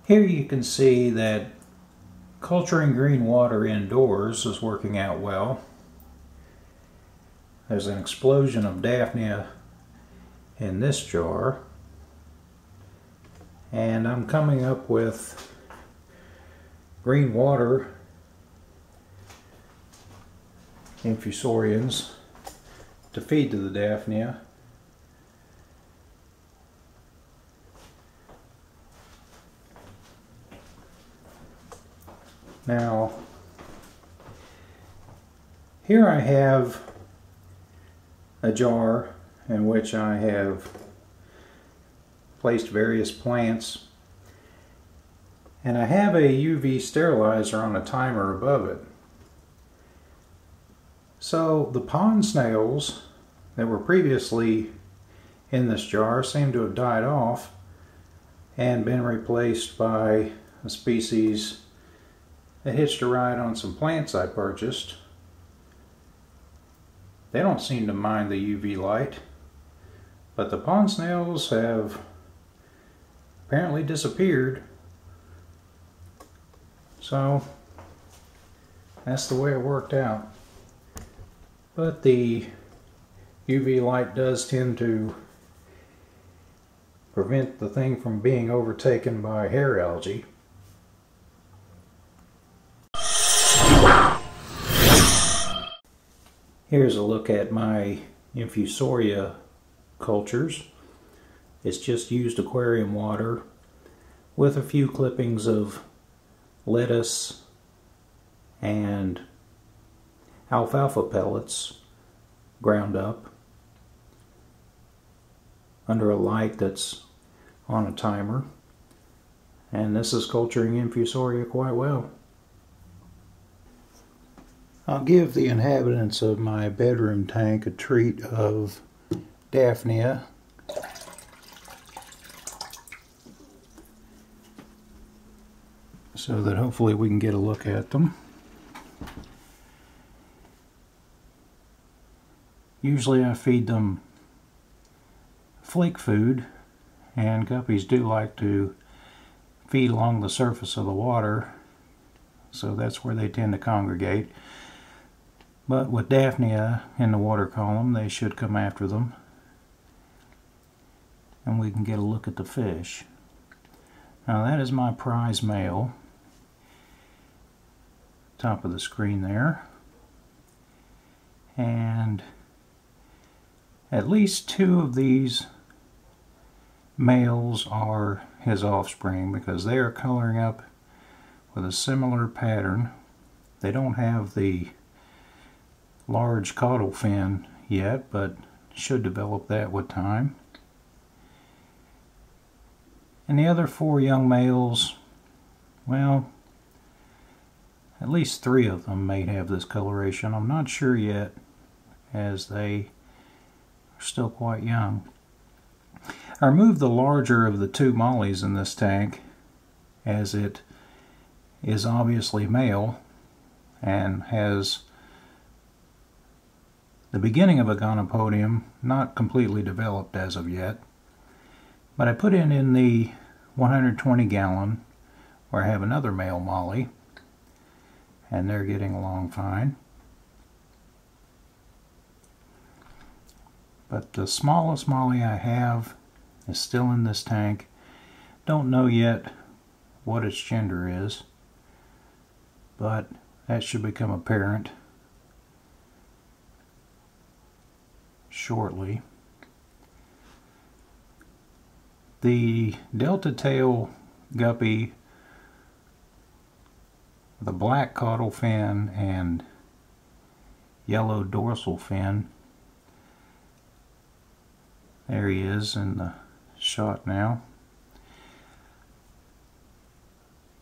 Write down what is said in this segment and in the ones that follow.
Here you can see that culturing green water indoors is working out well. There's an explosion of Daphnia in this jar, and I'm coming up with green water infusorians to feed to the Daphnia. Now, here I have a jar in which I have placed various plants, and I have a UV sterilizer on a timer above it. So the pond snails that were previously in this jar seem to have died off and been replaced by a species that hitched a ride on some plants I purchased. They don't seem to mind the UV light, but the pond snails have apparently disappeared. So that's the way it worked out. But the UV light does tend to prevent the thing from being overtaken by hair algae. Here's a look at my infusoria cultures. It's just used aquarium water with a few clippings of lettuce and alfalfa pellets ground up under a light that's on a timer, and this is culturing infusoria quite well. I'll give the inhabitants of my bedroom tank a treat of Daphnia. So that hopefully we can get a look at them. Usually I feed them flake food, and guppies do like to feed along the surface of the water, so that's where they tend to congregate. But with Daphnia in the water column, they should come after them. And we can get a look at the fish. Now that is my prize male. Top of the screen there. And at least 2 of these males are his offspring, because they are coloring up with a similar pattern. They don't have the large caudal fin yet, but should develop that with time. And the other 4 young males, well, at least 3 of them may have this coloration. I'm not sure yet, as they are still quite young. I removed the larger of the 2 mollies in this tank, as it is obviously male and has the beginning of a gonopodium, not completely developed as of yet. But I put in the 120 gallon where I have another male molly, and they're getting along fine. But the smallest molly I have is still in this tank. Don't know yet what its gender is, but that should become apparent shortly. The delta tail guppy, the black caudal fin and yellow dorsal fin, there he is in the shot now.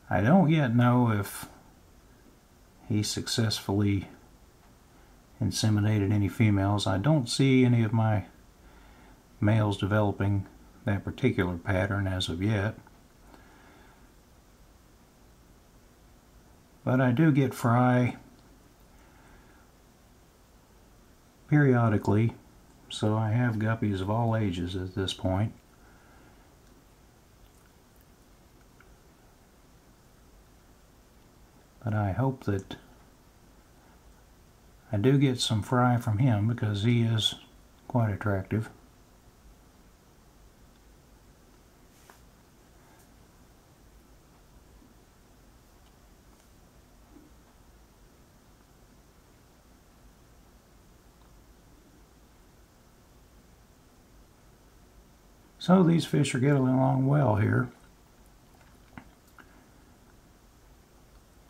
I don't yet know if he successfully inseminated any females. I don't see any of my males developing that particular pattern as of yet. But I do get fry periodically, so I have guppies of all ages at this point. but I hope that I do get some fry from him because he is quite attractive. So these fish are getting along well here.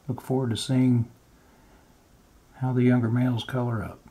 Look forward to seeing how the younger males color up.